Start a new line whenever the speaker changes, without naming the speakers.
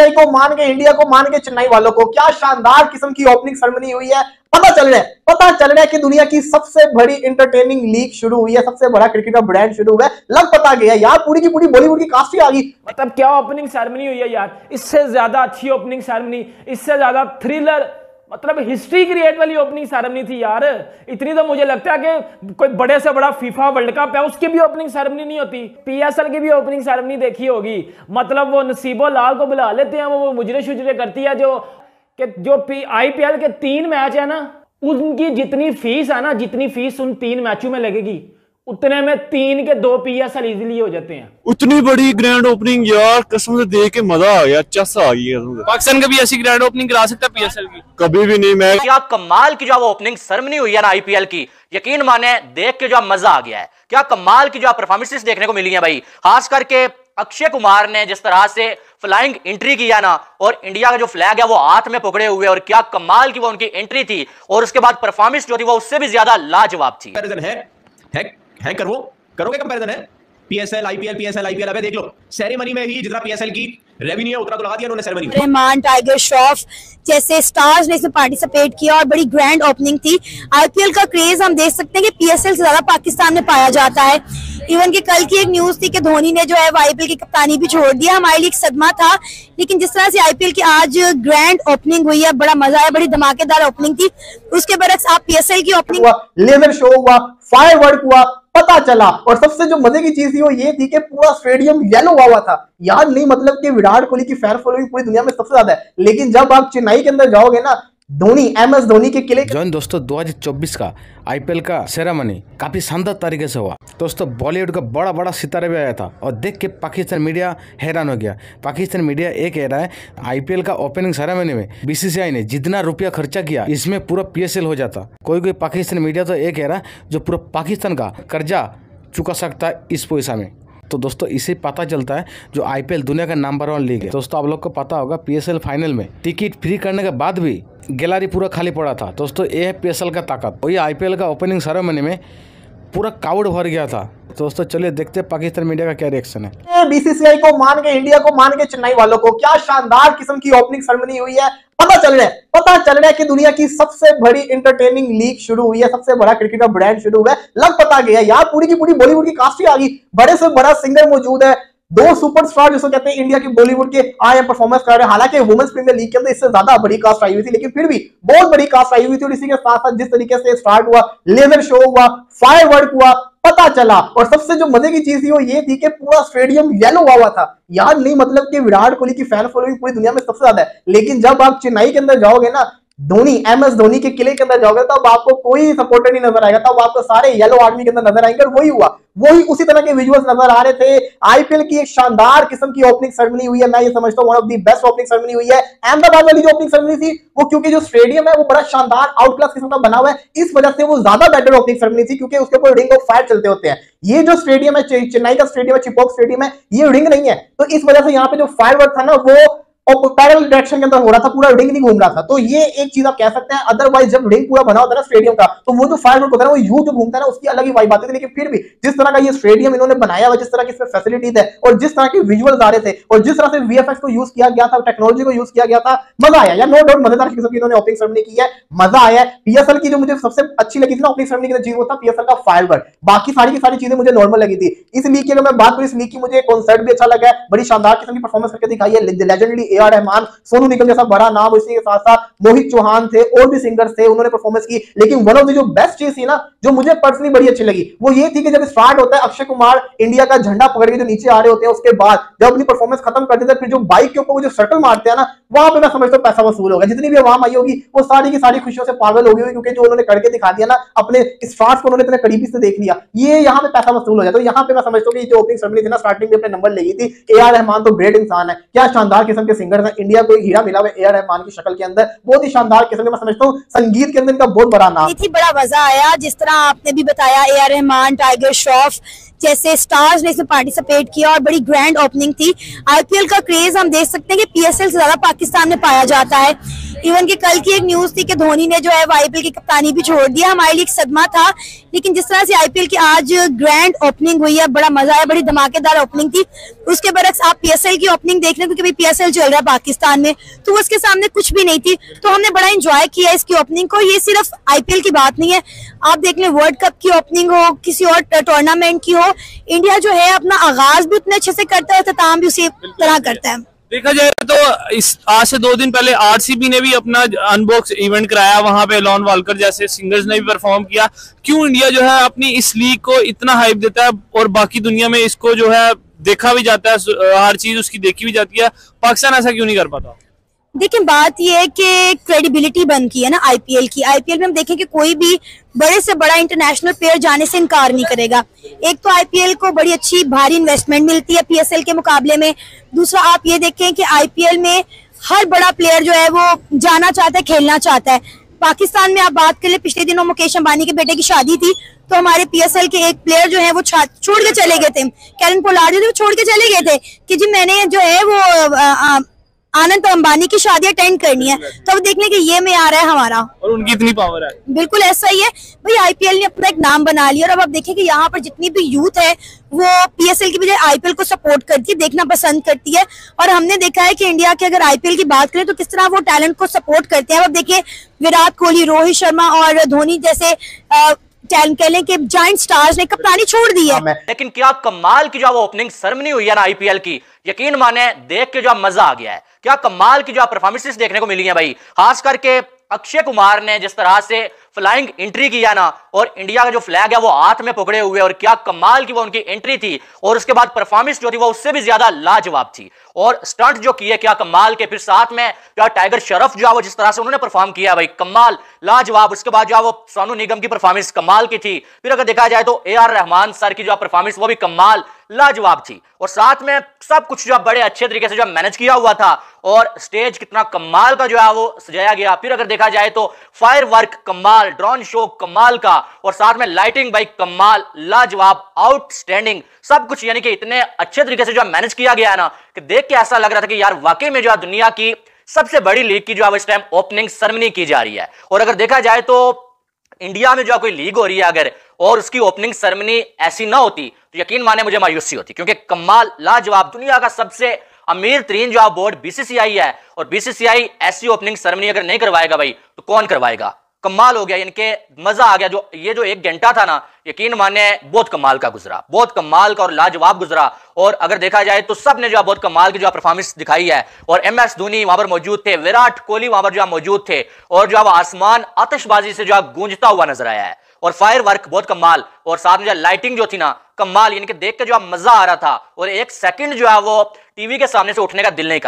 BCCI को मान के, इंडिया को मान के, चेन्नई वालों को क्या शानदार किस्म की ओपनिंग सेरेमनी हुई है। पता चल रहा है कि दुनिया की सबसे बड़ी एंटरटेनिंग लीग शुरू हुई है, सबसे बड़ा क्रिकेट का ब्रांड शुरू हुआ है। लग पता गया यार, पूरी की पूरी बॉलीवुड की कास्ट ही आ गई।
मतलब क्या ओपनिंग सेरेमनी हुई है यार, इससे ज्यादा अच्छी ओपनिंग सेरेमनी, इससे ज्यादा थ्रिलर, मतलब हिस्ट्री क्रिएट वाली ओपनिंग सेरेमनी थी यार। इतनी तो मुझे लगता है कि कोई बड़े से बड़ा फीफा वर्ल्ड कप है उसकी भी ओपनिंग सेरेमनी नहीं होती। पीएसएल की भी ओपनिंग सेरेमनी देखी होगी, मतलब वो नसीबो लाल को बुला लेते हैं, वो मुजरे शुजरे करती है जो आईपीएल के 3 मैच है ना, उनकी जितनी फीस है ना, जितनी फीस उन 3 मैचों में लगेगी उतने में 3 के 2 पीएसएल इजीली हो जाते हैं।
उतनी बड़ी ग्रैंड ओपनिंग यार, कसम से देख के मजा आ गया, चस आ गई है।
पाकिस्तान कभी ऐसी ग्रैंड ओपनिंग करा सकता है पीएसएल की?
कभी भी नहीं। मैं
क्या कमाल की जो ओपनिंग सेरेमनी हुई है ना आईपीएल की, यकीन माने देख के जो मजा आ गया है। क्या कमाल की जो परफॉर्मेंसेस देखने को मिली है भाई, खास करके अक्षय कुमार ने जिस तरह से फ्लाइंग एंट्री किया ना, और इंडिया का जो फ्लैग है वो हाथ में पकड़े हुए, और क्या कमाल की वो उनकी एंट्री थी, और उसके बाद परफॉर्मेंस जो थी वो उससे भी ज्यादा लाजवाब थी।
है करोगे कंपैरिजन है पीएसएल आईपीएल, पीएसएल आईपीएल। अबे देख लो सेरेमनी में ही जितना पीएसएल की रेवेन्यू है उतना तो लगा दिया उन्होंने सेरेमनी में।
रहमान, टाइगर श्रॉफ जैसे स्टार्स ने इसमें पार्टिसिपेट किया और बड़ी ग्रैंड ओपनिंग थी। आईपीएल का क्रेज हम देख सकते हैं कि पीएसएल से ज्यादा पाकिस्तान में पाया जाता है। इवन कि कल की एक न्यूज थी कि धोनी ने जो है आईपीएल की कप्तानी भी छोड़ दिया, हमारे लिए एक सदमा था। लेकिन जिस तरह से आईपीएल की आज ग्रैंड ओपनिंग हुई है, बड़ा मजा आया, बड़ी धमाकेदार ओपनिंग थी। उसके बरक्स आप पीएसएल की ओपनिंग
हुआ, लेजर शो हुआ, फायरवर्क हुआ, पता चला। और सबसे जो मजे की चीज थी वो ये थी कि पूरा स्टेडियम येलो हुआ था यार। नहीं मतलब कि विराट कोहली की फैन फॉलोइंग पूरी दुनिया में सबसे ज्यादा है, लेकिन जब आप चेन्नई के अंदर जाओगे ना, धोनी, एमएस धोनी के किले
दोस्तों 2024 का आईपीएल का सेरेमनी काफी शानदार तरीके से हुआ। दोस्तों बॉलीवुड का बड़ा बड़ा सितारा भी आया था और देख के पाकिस्तान मीडिया हैरान हो गया। पाकिस्तान मीडिया ये कह रहा है आईपीएल का ओपनिंग सेरेमनी में बीसीसीआई ने जितना रुपया खर्चा किया इसमें पूरा पीएसएल हो जाता। कोई पाकिस्तान मीडिया तो ये कह रहा है जो पूरा पाकिस्तान का कर्जा चुका सकता है इस पैसा में। तो दोस्तों इसे पता चलता है जो आईपीएल दुनिया का नंबर 1 लीग है। दोस्तों आप लोग को पता होगा पीएसएल फाइनल में टिकट फ्री करने के बाद भी गैलरी पूरा खाली पड़ा था। दोस्तों ये है पीएसएल का ताकत। वही आईपीएल का ओपनिंग सेरेमनी में पूरा क्राउड भर गया था। दोस्तों चलिए देखते हैं पाकिस्तान मीडिया का क्या रिएक्शन है।
बीसीसीआई को मान के, इंडिया को मान के, चेन्नई वालों को क्या शानदार किस्म की ओपनिंग सेरेमनी हुई है। पता चल रहा है कि दुनिया की सबसे बड़ी एंटरटेनिंग लीग शुरू हुई है, सबसे बड़ा क्रिकेट का ब्रांड शुरू हुआ है। लग पता गया यार, पूरी की पूरी बॉलीवुड की कास्ट ही आ गई। बड़े से बड़ा सिंगर मौजूद है, 2 सुपरस्टार जिसको कहते हैं इंडिया की बॉलीवुड के आए परफॉर्मेंस कर रहे हैं। हालांकि वुमेन्स प्रीमियर लीग के अंदर इससे ज्यादा बड़ी कास्ट आई हुई थी, लेकिन फिर भी बहुत बड़ी कास्ट आई हुई थी। और इसी के साथ साथ जिस तरीके से स्टार्ट हुआ, लेजर शो हुआ, फायरवर्क हुआ, पता चला। और सबसे जो मजे की चीज थी वो ये थी कि पूरा स्टेडियम येलो हुआ था यार। नहीं मतलब कि विराट कोहली की फैन फॉलोइंग पूरी दुनिया में सबसे ज्यादा है, लेकिन जब आप चेन्नई के अंदर जाओगे ना, धोनी, एमएस धोनी के किले के अंदर जाओगे तब आपको कोई सपोर्टर नहीं नजर आएगा, तब आपको सारे येलो आर्मी के अंदर नजर आएंगे। और वही हुआ, वही उसी तरह के विजुअल्स नजर आ रहे थे। आईपीएल की एक शानदार किस्म की ओपनिंग सेरेमनी हुई है। मैं ये समझता हूं one of the best opening ceremony हुई है। अहमदाबाद वाली जो ओपनिंग सेरेमनी थी वो क्योंकि जो स्टेडियम है वो बड़ा शानदार आउट क्लास किस्म का बना हुआ है, इस वजह से वो ज्यादा बेटर ओपनिंग सेरेमनी थी, क्योंकि उसके ऊपर रिंग ऑफ फायर चलते होते हैं। ये जो स्टेडियम है, चेन्नई का स्टेडियम है, चिपॉक स्टेडियम है, ये रिंग नहीं है, तो इस वजह से यहाँ पे जो फायरवर्क था ना वो और पैरेलल डायरेक्शन के अंदर हो रहा था, पूरा रिंग नहीं घूम रहा था। तो ये एक चीज आप कह सकते हैं। अदरवाइज जब रिंग पूरा बना होता है ना स्टेडियम का, तो वो जो फायरवर्क होता है ना वो यू जो घूमता है ना, उसकी अलग ही वाइब आती थी। लेकिन फिर भी जिस तरह का ये स्टेडियम इन्होंने बनाया हुआ, जिस तरह की इसमें फैसिलिटीज है और जिस तरह के विजुअल्स आ रहे थे और जिस तरह से वीएफएक्स को यूज किया गया था, टेक्नोलॉजी को यूज किया गया था, मजा आया यार। नो डाउट मजेदार किस्म की इन्होंने ओपनिंग सेरेमनी की है, मजा आया। पीएसएल की जो मुझे सबसे अच्छी लगी थी ना ओपनिंग सेरेमनी की चीज वो था पीएसएल का फायरवर्क। बाकी सारी की सारी चीजें मुझे नॉर्मल लगी थी। इस लीग की अगर मैं बात करूं, इस लीग की मुझे कॉन्सर्ट भी अच्छा लगा है, बड़ी शानदार किस्म की परफॉर्मेंस करके दिखाई है। Legendary A R Rahman, Sonu Nigam जैसा बड़ा नाम, इसी के साथ साथ मोहित चौहान थे और भी सिंगर्स थे, उन्होंने परफॉर्मेंस की। लेकिन वन ऑफ द जो बेस्ट चीज थी ना, जो मुझे पर्सनली बड़ी अच्छी लगी, वो ये थी कि जब स्टार्ट होता है अक्षय कुमार इंडिया का झंडा पकड़ के जो नीचे आ रहे होते हैं, उसके बाद जब अपनी परफॉर्मेंस खत्म कर देते हैं, फिर जो बाइक के ऊपर वो जो सर्कल मारते हैं ना, वहां पे मैं समझता हूं पैसा वसूल होगा। जितनी भी आवाम आई होगी वो सारी की सारी खुशियों से पागल हो गई होगी, क्योंकि जो उन्होंने करके दिखा दिया ना, अपने स्टार्स को उन्होंने इतने करीबी से देख लिया, ये यहाँ पे पैसा वसूल हो जाता है। तो यहाँ पे मैं समझता हूँ कि जो ओपनिंग सेरेमनी थी ना, स्टार्टिंग में अपने नंबर लगी थी। ए आर रहमान तो ग्रेट इंसान है, क्या शानदार किस्म के सिंगर है। इंडिया को एक हीरा मिला हुआ ए आर रहमान की शक्ल के अंदर, बहुत ही शानदार किस्म का, मैं समझता हूँ संगीत के अंदर इनका बहुत बड़ा नाम।
बड़ा मजा आया, जिस तरह आपने भी बताया ए आर रहमान, टाइगर श्रॉफ जैसे स्टार्स ने इसमें पार्टिसिपेट किया और बड़ी ग्रैंड ओपनिंग थी। आईपीएल का क्रेज हम देख सकते हैं कि पीएसएल से ज्यादा पाकिस्तान में पाया जाता है। इवन कि कल की एक न्यूज थी कि धोनी ने जो है आईपीएल की कप्तानी भी छोड़ दिया, हमारे लिए एक सदमा था। लेकिन जिस तरह से आईपीएल की आज ग्रैंड ओपनिंग हुई है, बड़ा मजा आया, बड़ी धमाकेदार ओपनिंग थी। उसके बरक्स आप पीएसएल की ओपनिंग देख रहे हैं, क्योंकि पीएसएल चल रहा है। रहा है पाकिस्तान में, तो वो उसके सामने कुछ भी नहीं थी। तो हमने बड़ा एंजॉय किया इसकी ओपनिंग को। ये सिर्फ आईपीएल की बात नहीं है, आप देख लें वर्ल्ड कप की ओपनिंग हो, किसी और टूर्नामेंट की हो, इंडिया जो है अपना आगाज भी उतने अच्छे से करता है, इख्तिताम भी उसी तरह करता है।
देखा जाए तो इस आज से 2 दिन पहले आरसीबी ने भी अपना अनबॉक्स इवेंट कराया, वहां पे एलन वॉलकर जैसे सिंगर्स ने भी परफॉर्म किया। क्यों इंडिया जो है अपनी इस लीग को इतना हाइप देता है और बाकी दुनिया में इसको जो है देखा भी जाता है, हर चीज उसकी देखी भी जाती है, पाकिस्तान ऐसा क्यों नहीं कर पाता?
देखिए बात यह है कि क्रेडिबिलिटी बन की है ना आईपीएल की। आईपीएल में हम देखें कि कोई भी बड़े से बड़ा इंटरनेशनल प्लेयर जाने से इनकार नहीं करेगा। एक तो आईपीएल को बड़ी अच्छी भारी इन्वेस्टमेंट मिलती है पीएसएल के मुकाबले में। दूसरा आप ये देखें कि आईपीएल में हर बड़ा प्लेयर जो है वो जाना चाहता है, खेलना चाहता है। पाकिस्तान में आप बात कर ले, पिछले दिनों मुकेश अंबानी के बेटे की शादी थी, तो हमारे पीएसएल के एक प्लेयर जो है वो छोड़ के चले गए थे, कैरन पोलार्ड जो छोड़ के चले गए थे कि जी मैंने जो है वो आनंद अंबानी की शादी अटेंड करनी है। तो अब देखने के ये में आ रहा है हमारा,
और उनकी इतनी पावर है।
बिल्कुल ऐसा ही है भाई, आईपीएल ने अपना एक नाम बना लिया। और अब आप देखें कि यहाँ पर जितनी भी यूथ है वो पीएसएल की बजाय आईपीएल को सपोर्ट करती है, देखना पसंद करती है। और हमने देखा है कि इंडिया के अगर आईपीएल की बात करें तो किस तरह वो टैलेंट को सपोर्ट करते हैं। अब देखिए विराट कोहली, रोहित शर्मा और धोनी जैसे कह लें कि जायंट स्टार्स ने कप्तानी छोड़ दी है।
लेकिन क्या कमाल की जो ओपनिंग सेरेमनी हुई है ना आईपीएल की, यकीन माने देख के जो मजा आ गया है। क्या कमाल की जो परफॉर्मेंसेस देखने को मिली है भाई, खास करके अक्षय कुमार ने जिस तरह से फ्लाइंग एंट्री किया ना, और इंडिया का जो फ्लैग है वो हाथ में पकड़े हुए, और क्या कमाल की वो उनकी एंट्री थी। और उसके बाद परफॉर्मेंस जो थी वो उससे भी ज्यादा लाजवाब थी, और स्टंट जो किए क्या कमाल के। फिर साथ में जो टाइगर श्रॉफ जो है वो जिस तरह से उन्होंने परफॉर्म किया भाई, कमाल लाजवाब। उसके बाद जो है वो सोनू निगम की परफॉर्मेंस कमाल की थी। फिर अगर देखा जाए तो ए आर रहमान सर की जो परफॉर्मेंस वो भी कमाल लाजवाब थी। और साथ में सब कुछ जो बड़े अच्छे तरीके से जो मैनेज किया हुआ था, और स्टेज कितना कमाल का जो है वो सजाया गया। फिर अगर देखा जाए तो फायर वर्क कमाल, ड्रोन शो कमाल का, और साथ में लाइटिंग भाई कमाल लाजवाब आउटस्टैंडिंग, सब कुछ यानी कि इतने अच्छे तरीके से जो मैनेज किया गया है ना कि देख के ऐसा लग रहा था कि यार वाकई में जो है दुनिया की सबसे बड़ी लीग की जो है इस टाइम ओपनिंग सेरेमनी की जा रही है। और अगर देखा जाए तो इंडिया में जो कोई लीग हो रही है अगर, और उसकी ओपनिंग सेरेमनी ऐसी ना होती तो यकीन माने मुझे मायूसी होती, क्योंकि कमाल लाजवाब दुनिया का सबसे अमीर तरीन जो बोर्ड बीसीसीआई है, और बीसीसीआई ऐसी ओपनिंग सेरेमनी अगर नहीं करवाएगा भाई तो कौन करवाएगा। कमाल हो गया, इनके मजा आ गया। जो ये जो 1 घंटा था ना, यकीन माने बहुत कमाल का गुजरा, बहुत कमाल का और लाजवाब गुजरा। और अगर देखा जाए तो सब ने जो बहुत कमाल की जो परफॉर्मेंस दिखाई है। और एमएस धोनी वहां पर मौजूद थे, विराट कोहली वहां पर जो मौजूद थे, और जो आसमान आतिशबाजी से जो गूंजता हुआ नजर आया है। और फायर वर्क बहुत कमाल, और साथ में जो लाइटिंग जो थी ना कमाल, यानी कि देख के जो मजा आ रहा था। और 1 सेकंड जो है वो टीवी के सामने से उठने का दिल नहीं कर